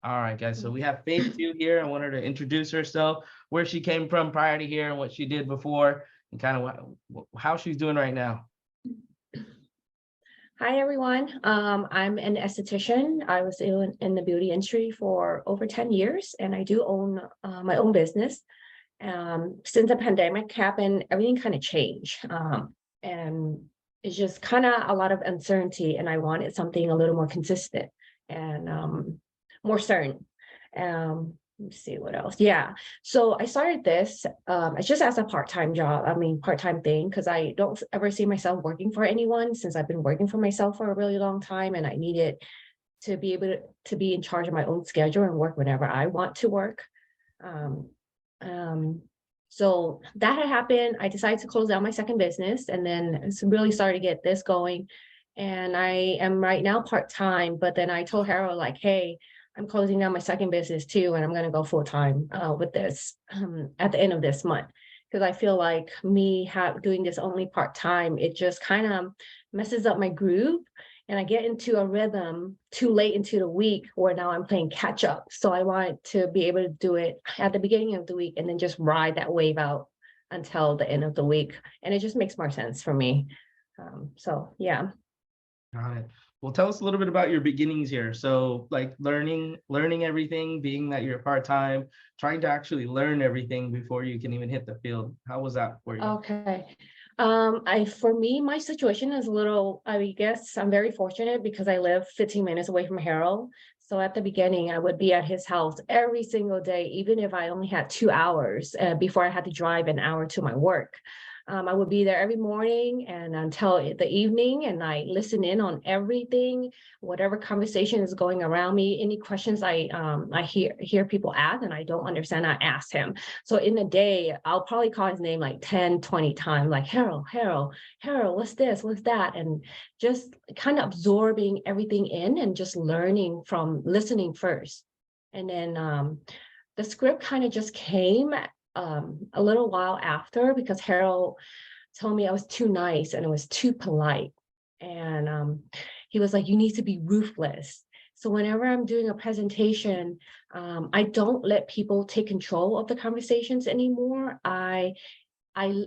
All right, guys. So we have Faith too here. I want her to introduce herself, where she came from prior to here, and what she did before, and kind of how she's doing right now. Hi, everyone. I'm an esthetician. I was in the beauty industry for over 10 years, and I do own my own business. Since the pandemic happened, everything kind of changed. And it's just kind of a lot of uncertainty, and I wanted something a little more consistent and more certain. Let me see what else. Yeah. So I started this it's just as a part-time job. I mean, part-time thing, because I don't ever see myself working for anyone since I've been working for myself for a really long time, and I needed to be able to be in charge of my own schedule and work whenever I want to work. Um, um, so that had happened. I decided to close down my second business and then really started to get this going. And I am right now part-time, but then I told Harold, like, hey, I'm closing down my second business too, and I'm going to go full-time with this at the end of this month. Because I feel like me doing this only part-time, it just kind of messes up my groove. And I get into a rhythm too late into the week where now I'm playing catch up. So I want to be able to do it at the beginning of the week and then just ride that wave out until the end of the week. And it just makes more sense for me. So yeah. Got it. Well, tell us a little bit about your beginnings here. So, like learning everything, being that you're part-time, trying to actually learn everything before you can even hit the field. How was that for you? Okay. For me, my situation is a little, I guess I'm very fortunate because I live 15 minutes away from Harold. So at the beginning, I would be at his house every single day, even if I only had 2 hours before I had to drive an hour to my work. I would be there every morning and until the evening, and I listen in on everything, whatever conversation is going around me. Any questions I hear people ask and I don't understand, I ask him. So in a day, I'll probably call his name like 10, 20 times, like Harold, Harold, Harold, what's this, what's that? And just kind of absorbing everything in and just learning from listening first. And then the script kind of just came a little while after because Harold told me I was too nice and it was too polite. And he was like, you need to be ruthless. So whenever I'm doing a presentation, I don't let people take control of the conversations anymore. I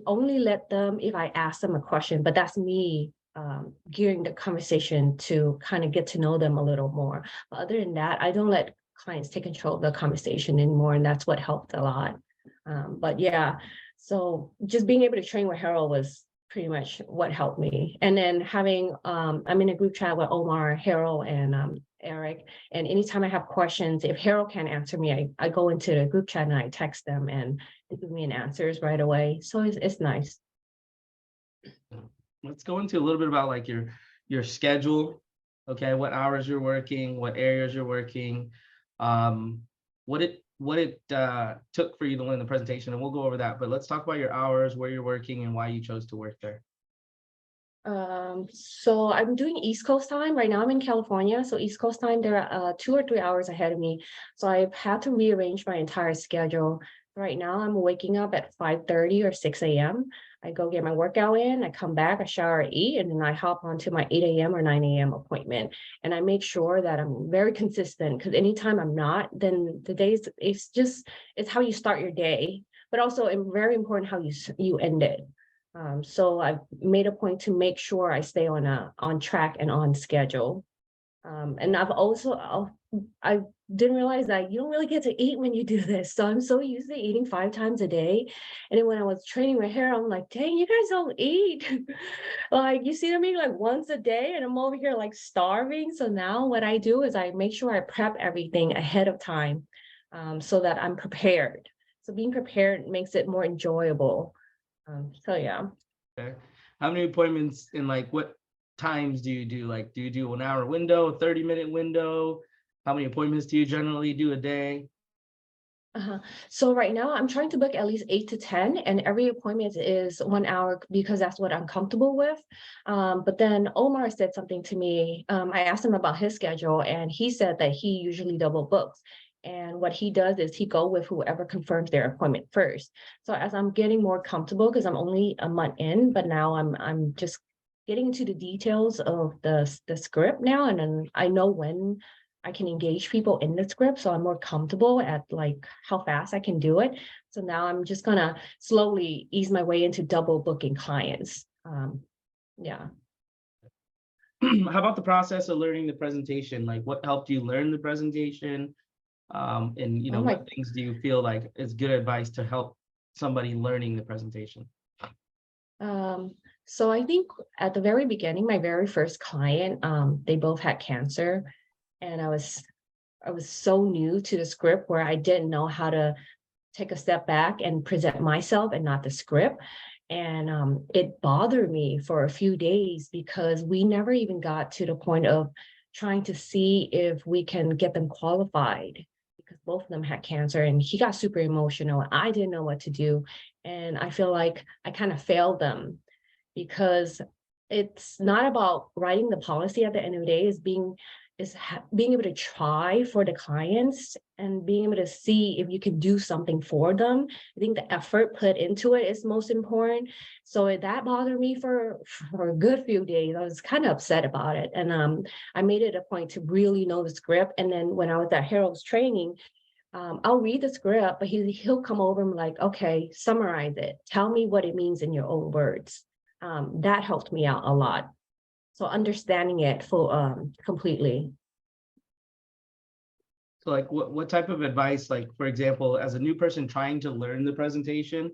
only let them if I ask them a question, but that's me gearing the conversation to kind of get to know them a little more. But other than that, I don't let clients take control of the conversation anymore, and that's what helped a lot. But yeah, so just being able to train with Harold was pretty much what helped me. And then having, I'm in a group chat with Omar, Harold, and Eric. And anytime I have questions, if Harold can't answer me, I go into the group chat and I text them and they give me an answers right away. So it's nice. Let's go into a little bit about like your schedule. Okay, what hours you're working, what areas you're working, what it took for you to learn the presentation, and we'll go over that. But let's talk about your hours, where you're working, and why you chose to work there. So I'm doing East Coast time right now. I'm in California, so East Coast time, they're 2 or 3 hours ahead of me. So I've had to rearrange my entire schedule. Right now, I'm waking up at 5:30 or 6 a.m. I go get my workout in, I come back, I shower, eat, and then I hop onto my 8 a.m. or 9 a.m. appointment. And I make sure that I'm very consistent because anytime I'm not, then the days, it's how you start your day, but also very important how you end it. So I've made a point to make sure I stay on track and on schedule. And I didn't realize that you don't really get to eat when you do this. So I'm so used to eating 5 times a day. And then when I was training with hair, I'm like, dang, you guys don't eat. Like you see them eating like once a day and I'm over here like starving. So now what I do is I make sure I prep everything ahead of time so that I'm prepared. So being prepared makes it more enjoyable. So yeah. Okay. How many appointments in like what times do you do? Like, do you do 1 hour window, 30-minute window? How many appointments do you generally do a day? So right now I'm trying to book at least 8 to 10, and every appointment is 1 hour because that's what I'm comfortable with. But then Omar said something to me. I asked him about his schedule, and he said that he usually double books. And what he does is he go with whoever confirms their appointment first. So as I'm getting more comfortable, because I'm only a month in, but now I'm just getting into the details of the script now, and then I know when I can engage people in the script. So I'm more comfortable at like how fast I can do it. So now I'm just gonna slowly ease my way into double booking clients. Yeah. How about the process of learning the presentation? Like what helped you learn the presentation? And Oh my what things do you feel like is good advice to help somebody learning the presentation? So I think at the very beginning, my very first client, they both had cancer, and I was so new to the script where I didn't know how to take a step back and present myself and not the script. And it bothered me for a few days because we never even got to the point of trying to see if we can get them qualified because both of them had cancer and he got super emotional. I didn't know what to do. And I feel like I kind of failed them because it's not about writing the policy at the end of the day, being able to try for the clients and being able to see if you can do something for them. I think the effort put into it is most important. So that bothered me for a good few days. I was kind of upset about it. And I made it a point to really know the script. And then when I was at Harold's training, I'll read the script, but he'll come over and like, okay, summarize it. Tell me what it means in your own words. That helped me out a lot. So understanding it completely. So like what type of advice, like for example, as a new person trying to learn the presentation,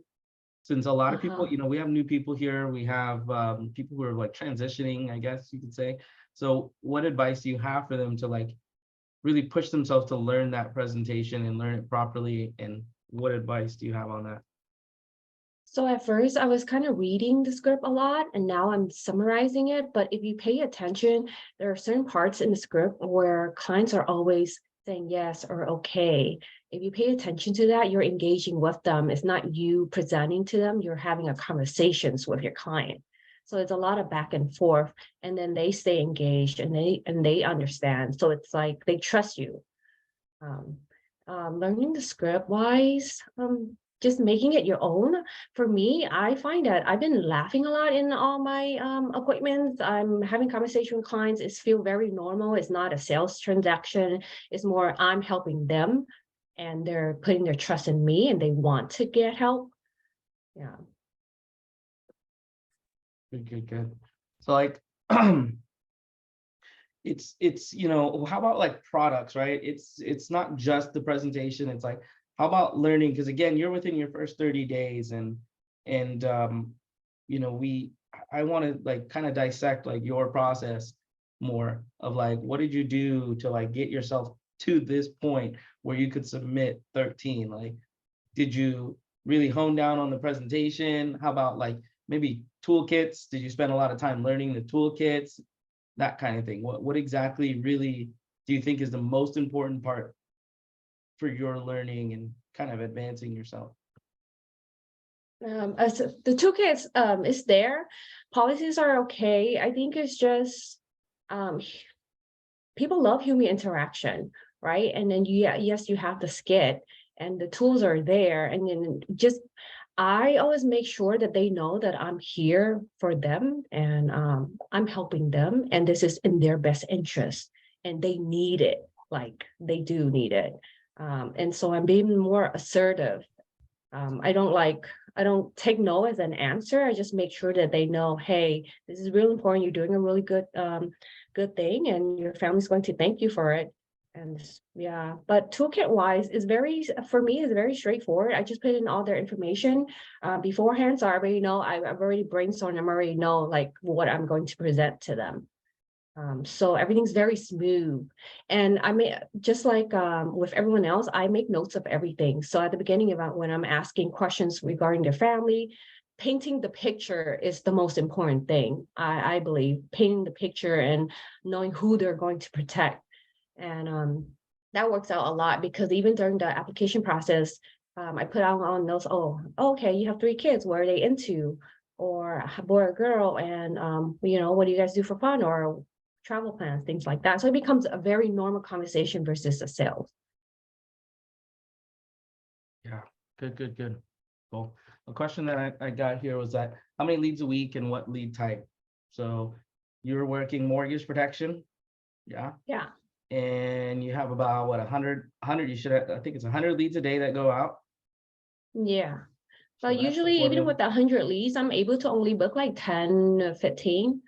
since a lot of people, Uh-huh. we have new people here, we have people who are like transitioning, I guess you could say. So what advice do you have for them to like really push themselves to learn that presentation and learn it properly? And what advice do you have on that? So at first I was kind of reading the script a lot and now I'm summarizing it. But if you pay attention, there are certain parts in the script where clients are always saying yes or okay. If you pay attention to that, you're engaging with them. It's not you presenting to them, you're having a conversations with your client. So it's a lot of back and forth, and then they stay engaged and they understand. So it's like they trust you. Um, Learning the script wise, just making it your own. For me, I find that I've been laughing a lot in all my appointments. I'm having conversation with clients. It's feel very normal. It's not a sales transaction. It's more I'm helping them, and they're putting their trust in me, and they want to get help. Yeah. Good, good, good. So like it's how about like products, right? It's not just the presentation, it's like how about learning, because again you're within your first 30 days, and we I want to like kind of dissect like your process more of like what did you do to like get yourself to this point where you could submit 13. Like did you really hone down on the presentation? How about like maybe toolkits? Did you spend a lot of time learning the toolkits, that kind of thing? What exactly really do you think is the most important part for your learning and kind of advancing yourself? As the toolkits is there, policies are okay. I think it's just um people love human interaction, right? And then yes, you have the skit and the tools are there. And then just I always make sure that they know that I'm here for them and I'm helping them and this is in their best interest and they need it, like they do need it. And so I'm being more assertive. I don't take no as an answer. I just make sure that they know, hey, this is really important. You're doing a really good thing, and your family's going to thank you for it. And yeah, but toolkit wise is for me is very straightforward. I just put in all their information beforehand, so I already know. I've already brainstormed. I already know like what I'm going to present to them. So everything's very smooth. And I may just like with everyone else, I make notes of everything. So at the beginning about when I'm asking questions regarding their family, painting the picture is the most important thing. I believe painting the picture and knowing who they're going to protect. And that works out a lot because even during the application process, I put out on those, oh, okay, you have 3 kids, what are they into? Or a boy or girl, and what do you guys do for fun? Or travel plans, things like that. So it becomes a very normal conversation versus a sales. Yeah, good, good, good. Cool. A question that I got here was that how many leads a week and what lead type? So you're working mortgage protection? Yeah. Yeah. and you have about what 100, you should have, I think it's 100 leads a day that go out. Yeah. So But that's the usually, even formula. with 100 leads, I'm able to only book like 10 or 15.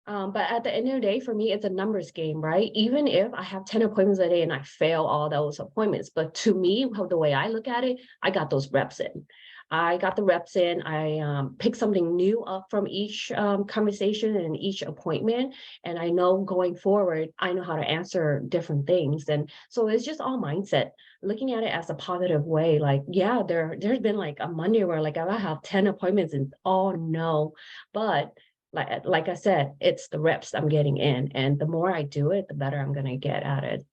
But at the end of the day, for me, it's a numbers game, right? Even if I have 10 appointments a day and I fail all those appointments, but to me, the way I look at it, I got those reps in. I got the reps in. I pick something new up from each conversation and each appointment. And I know going forward, I know how to answer different things. And so it's just all mindset, looking at it as a positive way. Like, yeah, there's been like a Monday where like I have 10 appointments and oh no, but like I said, it's the reps I'm getting in, and the more I do it, the better I'm gonna get at it.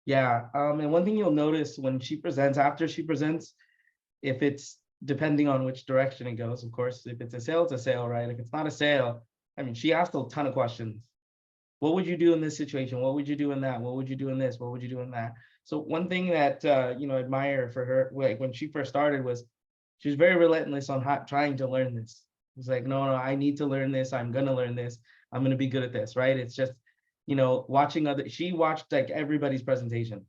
Yeah. And one thing you'll notice when she presents, after she presents, if it's depending on which direction it goes, of course, if it's a sale, it's a sale, right? If it's not a sale, I mean, she asked a ton of questions. What would you do in this situation? What would you do in that? What would you do in this? What would you do in that? So one thing that you know, admire for her, like when she first started, was she was very relentless on trying to learn this. It's like, no, I need to learn this. I'm gonna learn this. I'm gonna be good at this, right? It's just, you know, watching she watched like everybody's presentation.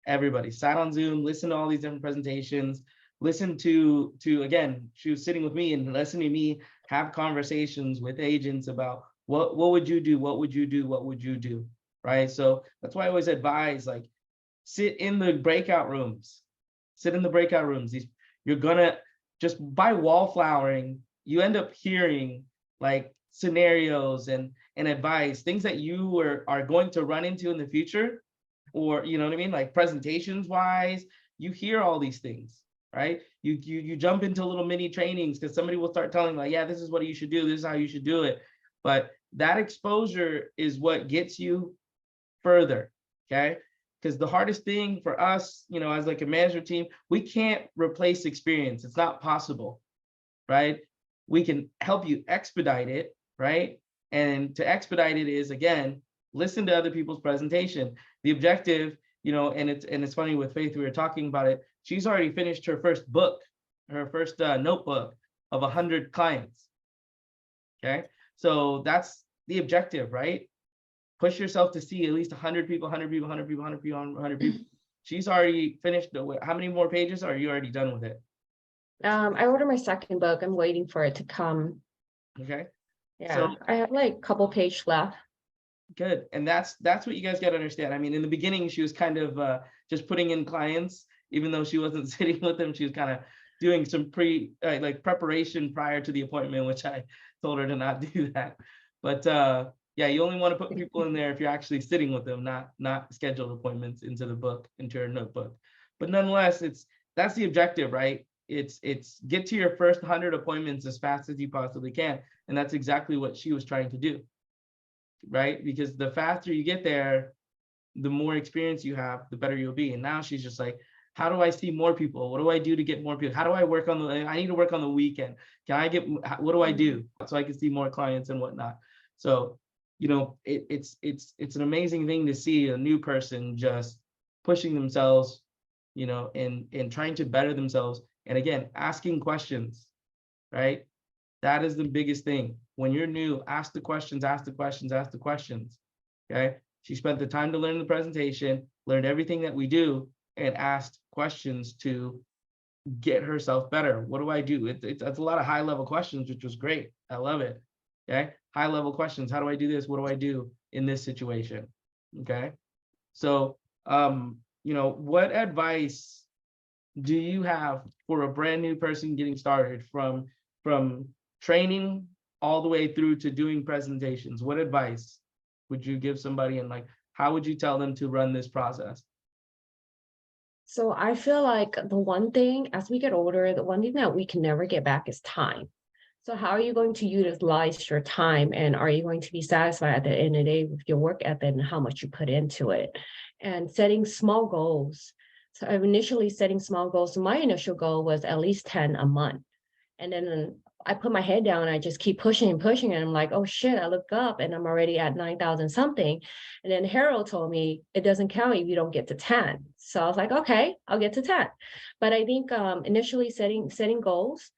Everybody sat on Zoom, listened to all these different presentations, listened to again, she was sitting with me and listening to me have conversations with agents about what would you do? What would you do? What would you do? Right. So that's why I always advise, like, sit in the breakout rooms. Sit in the breakout rooms. You're gonna, just by wallflowering, you end up hearing like scenarios and advice, things that you are going to run into in the future, or you know what I mean, like presentations wise, you hear all these things, right? You jump into little mini trainings because somebody will start telling like, yeah, this is what you should do, this is how you should do it. But that exposure is what gets you further, okay? Because the hardest thing for us, you know, as like a management team, we can't replace experience. It's not possible, right? We can help you expedite it, right? And to expedite it is, again, listen to other people's presentation. The objective, you know, and it's funny with Faith, we were talking about it. She's already finished her first book, her first notebook of 100 clients. Okay, so that's the objective, right? Push yourself to see at least 100 people, 100 people, 100 people, 100 people, 100 people. She's already finished. How many more pages are you already done with it? I ordered my second book. I'm waiting for it to come. Okay. Yeah, So I have like a couple pages left. good. And that's what you guys got to understand. I mean, in the beginning, she was kind of just putting in clients, even though she wasn't sitting with them. She was kind of doing some like preparation prior to the appointment, which I told her to not do that. But yeah, you only want to put people in there if you're actually sitting with them, not scheduled appointments into the book, into your notebook. But nonetheless, that's the objective, right? It's get to your first 100 appointments as fast as you possibly can. And that's exactly what she was trying to do, right? Because the faster you get there, the more experience you have, the better you'll be. And now she's just like, how do I see more people? What do I do to get more people? How do I work on I need to work on the weekend. Can I get, what do I do so I can see more clients and whatnot? So, you know, it's an amazing thing to see a new person just pushing themselves, you know, and trying to better themselves. And again, asking questions, right? That is the biggest thing. When you're new, ask the questions, ask the questions, ask the questions. Okay. She spent the time to learn the presentation, learned everything that we do, and asked questions to get herself better. What do I do? It's a lot of high level questions, which was great. I love it. Okay. High level questions. How do I do this? What do I do in this situation? Okay. So, you know, what advice do you have for a brand new person getting started from training all the way through to doing presentations? What advice would you give somebody, and like, how would you tell them to run this process? So I feel like the one thing, as we get older, the one thing that we can never get back is time. So how are you going to utilize your time, and are you going to be satisfied at the end of the day with your work ethic and how much you put into it? And setting small goals. So I'm initially setting small goals. So my initial goal was at least 10 a month. And then I put my head down and I just keep pushing and pushing. And I'm like, oh shit, I look up and I'm already at 9,000 something. And then Harold told me it doesn't count if you don't get to 10. So I was like, okay, I'll get to 10. But I think initially setting goals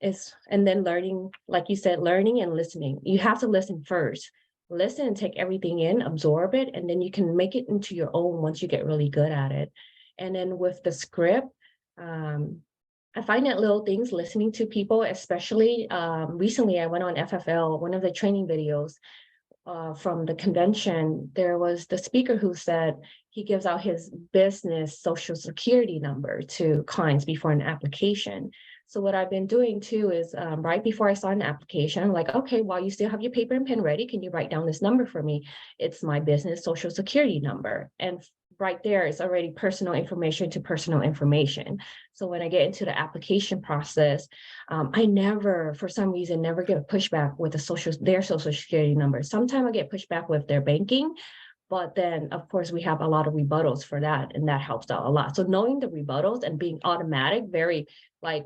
is, and then learning, like you said, learning and listening. You have to listen first. listen and take everything in, absorb it, and then you can make it into your own once you get really good at it. And then with the script, I find that little things, listening to people, especially recently I went on FFL, one of the training videos from the convention. There was the speaker who said he gives out his business social security number to clients before an application. So what I've been doing too is right before I start an application, I'm like, okay, while you still have your paper and pen ready, can you write down this number for me? It's my business social security number. And right there, it's already personal information to personal information. So when I get into the application process, I never, for some reason, never get pushback with their social security number. Sometimes I get pushback with their banking, but then of course we have a lot of rebuttals for that, and that helps out a lot. So knowing the rebuttals and being automatic, very like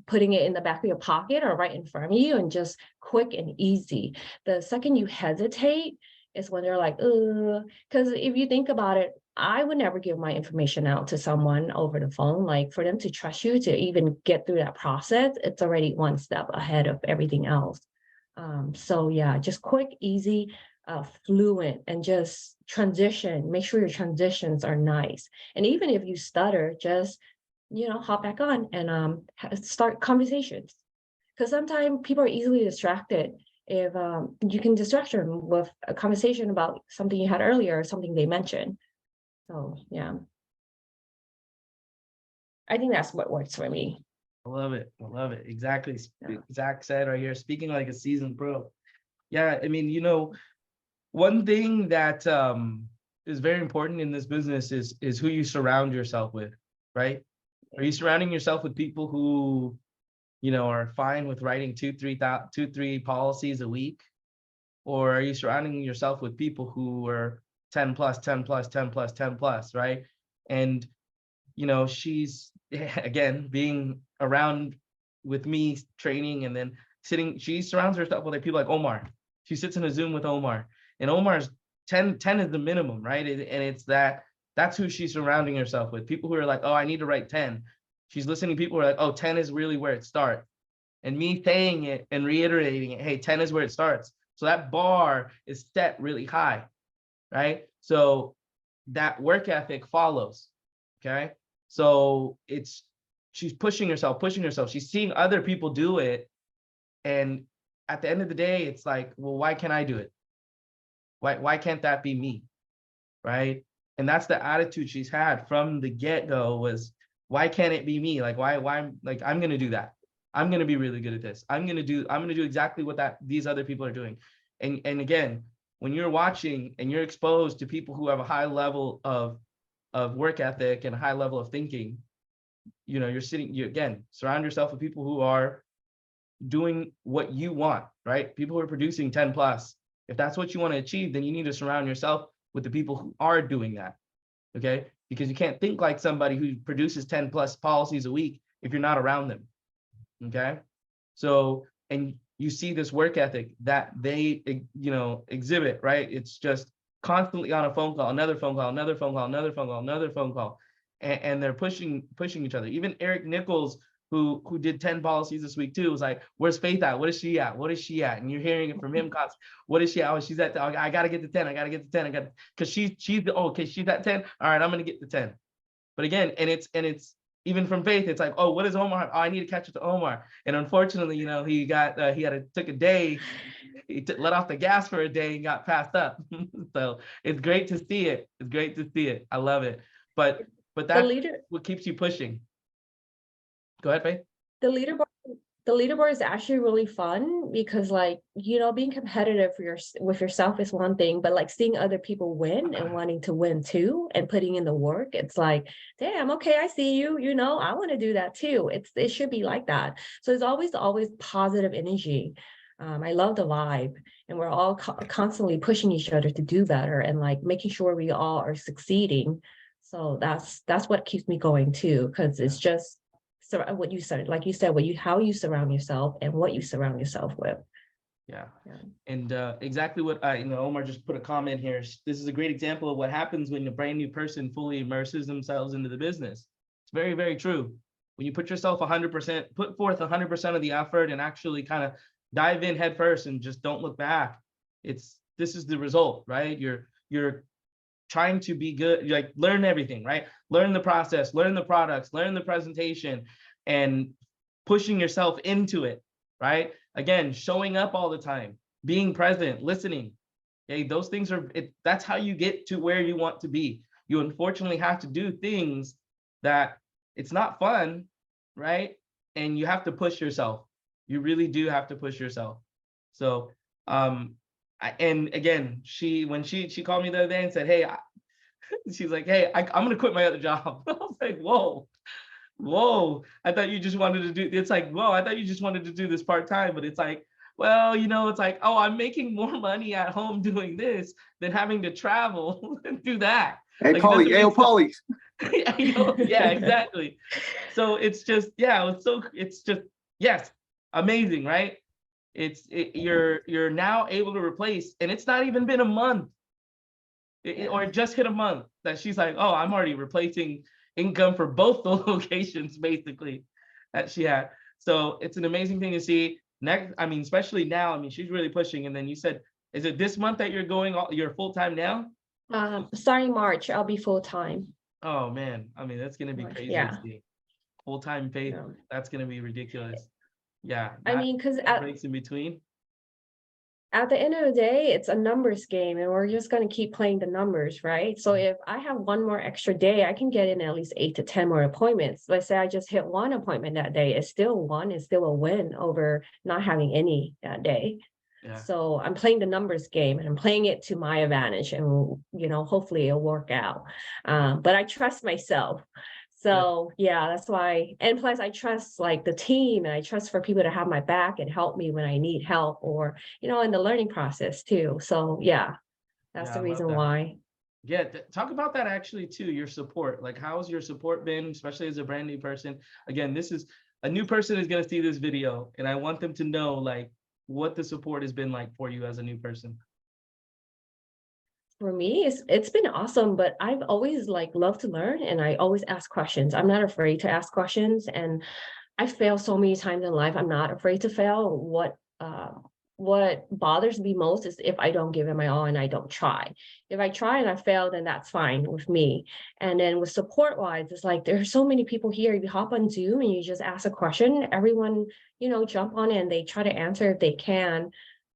putting it in the back of your pocket or right in front of you, and just quick and easy. The second you hesitate is when they're like, because if you think about it, I would never give my information out to someone over the phone. Like for them to trust you to even get through that process, it's already one step ahead of everything else. So yeah, just quick, easy, fluent, and just transition. Make sure your transitions are nice. And even if you stutter, just hop back on and start conversations. Because sometimes people are easily distracted. If you can distract them with a conversation about something you had earlier or something they mentioned. So yeah, I think that's what works for me. I love it. I love it. Exactly. Yeah. Zach said right here, speaking like a seasoned pro. Yeah, I mean, one thing that is very important in this business is who you surround yourself with, right? Are you surrounding yourself with people who, are fine with writing two, three policies a week? Or are you surrounding yourself with people who are 10 plus, 10 plus, 10 plus, 10 plus, right? And, she's, again, being around with me training, and then she surrounds herself with people like Omar. She sits in a Zoom with Omar, and Omar's 10 is the minimum, right? And it's that's who she's surrounding herself with. People who are like, oh, I need to write 10. She's listening to people who are like, oh, 10 is really where it starts. And me saying it and reiterating it, hey, 10 is where it starts. So that bar is set really high, right? So that work ethic follows, okay? So she's pushing herself. She's seeing other people do it. And at the end of the day, it's like, well, why can't I do it? Why can't that be me, right? And that's the attitude she's had from the get-go, was, why can't it be me? Like, why, like, I'm going to do that. I'm going to be really good at this. I'm going to do exactly what these other people are doing. And again, when you're watching and you're exposed to people who have a high level of work ethic and a high level of thinking, you again, surround yourself with people who are doing what you want, right? People who are producing 10 plus. If that's what you want to achieve, then you need to surround yourself with the people who are doing that, okay? Because you can't think like somebody who produces 10 plus policies a week if you're not around them, okay? So, and you see this work ethic that they, exhibit, right? It's just constantly on a phone call, another phone call, another phone call, another phone call, another phone call. And they're pushing each other. Even Eric Nichols, who did 10 policies this week too, was like, where's Faith at? What is she at? What is she at? And you're hearing it from him constantly. What is she at? Oh, she's at, I got to get to 10. I got to get to 10. Because she's at 10. All right, I'm going to get to 10. But again, and it's even from Faith, it's like, oh, what is Omar? Oh, I need to catch up to Omar. And unfortunately, he took a day, let off the gas for a day and got passed up. So it's great to see it. It's great to see it. I love it. But that's what keeps you pushing. Go ahead, Faith. The leaderboard is actually really fun because, like, being competitive with yourself is one thing, but like seeing other people win and wanting to win too and putting in the work, it's like, damn, okay, I see you, I want to do that too. It should be like that. So it's always positive energy. I love the vibe, and we're all constantly pushing each other to do better and like making sure we all are succeeding. So that's what keeps me going too, because it's just what you said, like you said, how you surround yourself and what you surround yourself with. Yeah. And exactly what Omar just put a comment here. This is a great example of what happens when a brand new person fully immerses themselves into the business. It's very, very true. When you put yourself 100%, put forth 100% of the effort and actually kind of dive in head first and just don't look back. It's this is the result, right? You're trying to be good, like learn everything, right? Learn the process, learn the products, learn the presentation, and pushing yourself into it, right? Again, showing up all the time, being present, listening. Okay, those things are that's how you get to where you want to be. You unfortunately have to do things that it's not fun, right? And you have to push yourself. You really do have to push yourself. So and again, when she called me the other day and said, hey, she's like, hey, I'm gonna quit my other job. I was like, whoa, I thought you just wanted to do, it's like, whoa, I thought you just wanted to do this part-time, but it's like, well, it's like, oh, I'm making more money at home doing this than having to travel and do that. Hey, Like, Paulie, hey, Paulie. yeah, exactly. So it's just, yeah, it's just, yes, amazing, right? You're now able to replace, and it's not even been a month, or it just hit a month that she's like, oh, I'm already replacing income for both the locations basically that she had. So it's an amazing thing to see. Next, I mean, especially now, I mean, she's really pushing. And then you said, is it this month that you're full time now? Starting March, I'll be full time. Oh man, I mean, that's gonna be crazy. Yeah. Full time faith. Yeah. That's gonna be ridiculous. Yeah. I mean, because breaks in between. at the end of the day, it's a numbers game, and we're just going to keep playing the numbers, right? So if I have one more extra day, I can get in at least 8 to 10 more appointments. Let's say I just hit one appointment that day. It's still a win over not having any that day. Yeah. So I'm playing the numbers game, and I'm playing it to my advantage, and hopefully it'll work out. But I trust myself. So yeah, that's why. And plus I trust like the team, and I trust for people to have my back and help me when I need help, or, in the learning process too. So yeah, that's the reason why. Yeah, talk about that actually too, your support. Like, how's your support been, especially as a brand new person? Again, this is a new person is going to see this video, and I want them to know like what the support has been like for you as a new person. For me, it's been awesome, but I've always loved to learn, and I always ask questions. I'm not afraid to ask questions, and I fail so many times in life. I'm not afraid to fail. What bothers me most is if I don't give it my all and I don't try. If I try and I fail, then that's fine with me. And then with support wise, it's like there's so many people here. If you hop on Zoom and you just ask a question, everyone, jump on it and they try to answer if they can.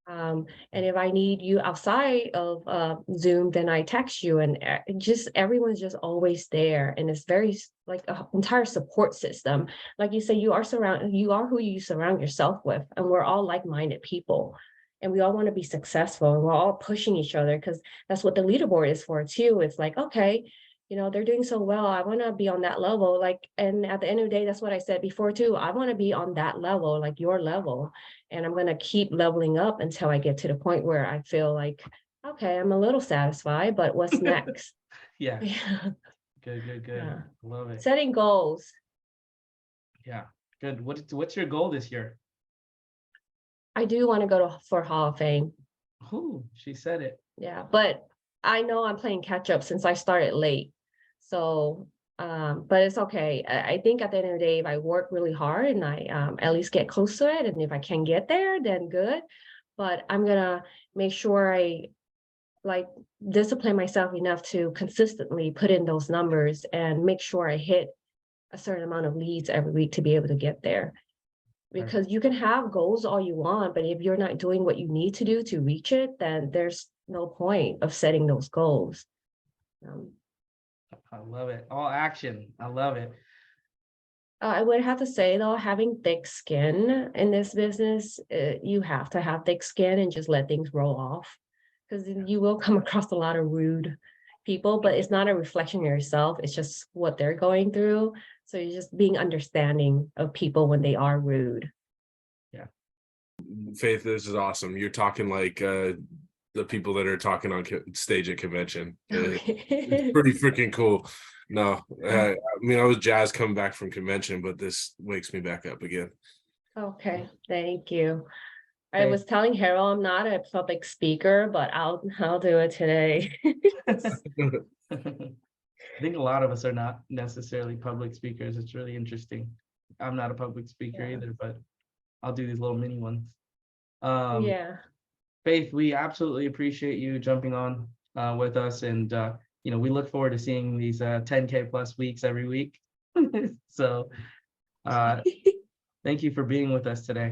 And if I need you outside of Zoom, then I text you, and just everyone's just always there. And it's very like an entire support system. Like you say, you are who you surround yourself with, and we're all like-minded people, and we all want to be successful, and we're all pushing each other, because that's what the leaderboard is for too. It's like, okay, they're doing so well, I want to be on that level. And at the end of the day, that's what I said before too. I want to be on that level, like your level. And I'm going to keep leveling up until I get to the point where I feel like, okay, I'm a little satisfied, but what's next? Yeah. Good. Yeah. Love it. Setting goals. Yeah, good. What's your goal this year? I do want to go for Hall of Fame. Oh, she said it. Yeah, but I know I'm playing catch up since I started late. So, but it's okay. I think at the end of the day, if I work really hard and I at least get close to it, and if I can get there, then good. But I'm gonna make sure I discipline myself enough to consistently put in those numbers and make sure I hit a certain amount of leads every week to be able to get there. Because you can have goals all you want, but if you're not doing what you need to do to reach it, then there's no point of setting those goals. I love it. All action. I love it. I would have to say though, having thick skin in this business, you have to have thick skin and just let things roll off, because you will come across a lot of rude people, but it's not a reflection of yourself. It's just what they're going through. So you're just being understanding of people when they are rude. Yeah. Faith, this is awesome. You're talking like the people that are talking on stage at convention. It's pretty freaking cool. No, I mean, I was jazzed coming back from convention, but this wakes me back up again. Okay, thank you. I was telling Harold I'm not a public speaker, but I'll do it today. I think a lot of us are not necessarily public speakers. It's really interesting. I'm not a public speaker either, but I'll do these little mini ones. Yeah. Faith, we absolutely appreciate you jumping on with us, and we look forward to seeing these 10K plus weeks every week. So thank you for being with us today.